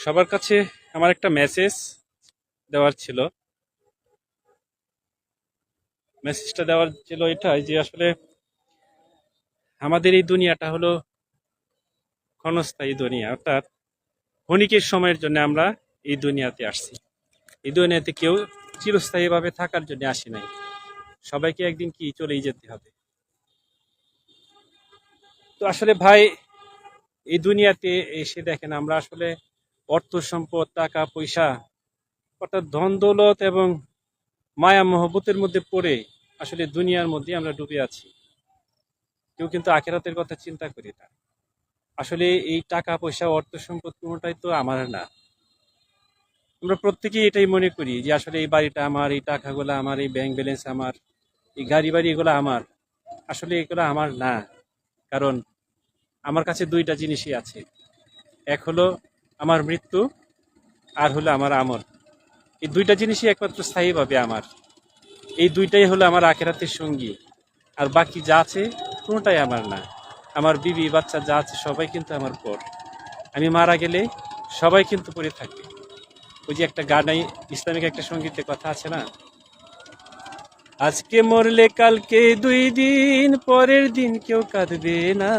সবার কাছে আমার একটা মেসেজ দেওয়ার ছিল। মেসেজটা দেওয়ার ছিল এটাই যে আসলে আমাদের এই দুনিয়াটা হলো ক্ষণস্থায়ী দুনিয়া, অর্থাৎ ক্ষণিকের সময়ের জন্য আমরা এই দুনিয়াতে আসছি। এই দুনিয়াতে কেউ চিরস্থায়ীভাবে থাকার জন্য আসি নাই। সবাইকে একদিন কি চলেই যেতে হবে। তো আসলে ভাই, এই দুনিয়াতে এসে দেখেন আমরা আসলে অর্থ সম্পদ, টাকা পয়সা, অর্থাৎ ধন দৌলত এবং মায়া মহব্বতের মধ্যে পড়ে আসলে দুনিয়ার মধ্যে আমরা ডুবে আছি। কেউ কিন্তু আখিরাতের কথা চিন্তা করি না। আসলে এই টাকা পয়সা, অর্থ সম্পদ কোনোটাই তো আমার না। আমরা প্রত্যেকেই এটাই মনে করি যে আসলে এই বাড়িটা আমার, এই টাকাগুলো আমার, এই ব্যাংক ব্যালেন্স আমার, এই গাড়ি বাড়ি এগুলো আমার। আসলে এগুলো আমার না। কারণ আমার কাছে দুইটা জিনিসই আছে। এক হলো আমার মৃত্যু, আর হলো আমার আমল। এই দুইটা জিনিসই একমাত্র স্থায়ীভাবে আমার। এই দুইটাই হলো আমার আখিরাতের সঙ্গী। আর বাকি যা আছে কোনোটাই আমার না। আমার বিবি বাচ্চা যা আছে সবাই কিন্তু আমার পর। আমি মারা গেলে সবাই কিন্তু পড়ে থাকবে। ওই যে একটা গান, ইসলামিক একটা সঙ্গীতের কথা আছে না, আজকে মরলে কালকে 2 দিন, পরের দিন কেউ কাঁদবে না।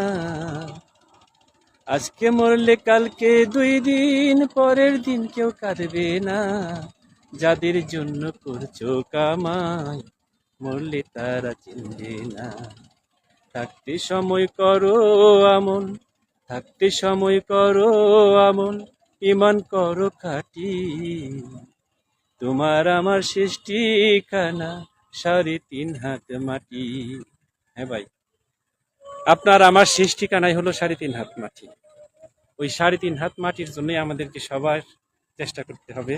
আজকে মরলে কালকে 2 দিন, পরের দিন কেউ কাঁদবে না। যাদের জন্য করছো কামাই, মরলে তারা চিনবে না। থাকতে সময় করো আমল, থাকতে সময় করো আমল, ইমান করো খাঁটি। তোমার আমার শেষ ঠিকানা 3.5 হাত মাটি। হ্যাঁ ভাই, আপনার আমার শেষ ঠিকানাই হলো 3.5 হাত মাটি। ওই 3.5 হাত মাটির জন্যই আমাদেরকে সবার চেষ্টা করতে হবে।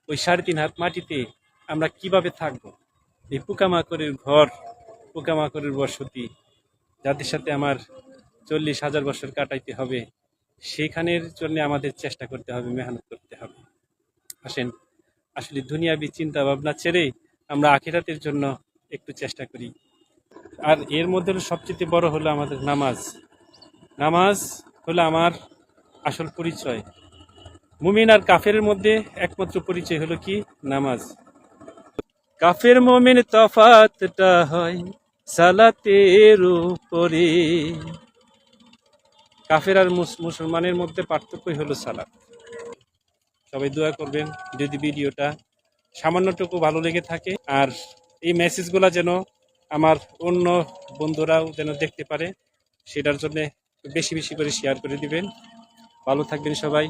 ওই 3.5 হাত মাটিতে আমরা কিভাবে থাকবো? এই পোকামাকড়ের ঘর, পোকামাকড়ের বসতি, যাদের সাথে আমার 40,000 বছর কাটাইতে হবে, সেখানের জন্য আমাদের চেষ্টা করতে হবে, মেহনত করতে হবে। আসেন, আসলে দুনিয়াবি চিন্তা ভাবনা ছেড়ে আমরা আখিরাতের জন্য একটু চেষ্টা করি। আর এর মধ্যে সবচেয়ে বড় হলো আমাদের নামাজ। নামাজ হলো আমার আসল পরিচয়। মুমিন আর কাফের মধ্যে একমাত্র পরিচয় হলো কি? নামাজ। কাফের মুমিন তফাতটা হয় সালাতের উপরে। কাফের আর মুসলমানের মধ্যে পার্থক্যই হলো সালাত। সবাই দোয়া করবেন যদি ভিডিওটা সামান্যটুকু ভালো লেগে থাকে, আর এই মেসেজগুলো যেন আমার অন্য বন্ধুরাও যেন দেখতে পারে, সেটার জন্য বেশি বেশি করে শেয়ার করে দিবেন। ভালো থাকবেন সবাই।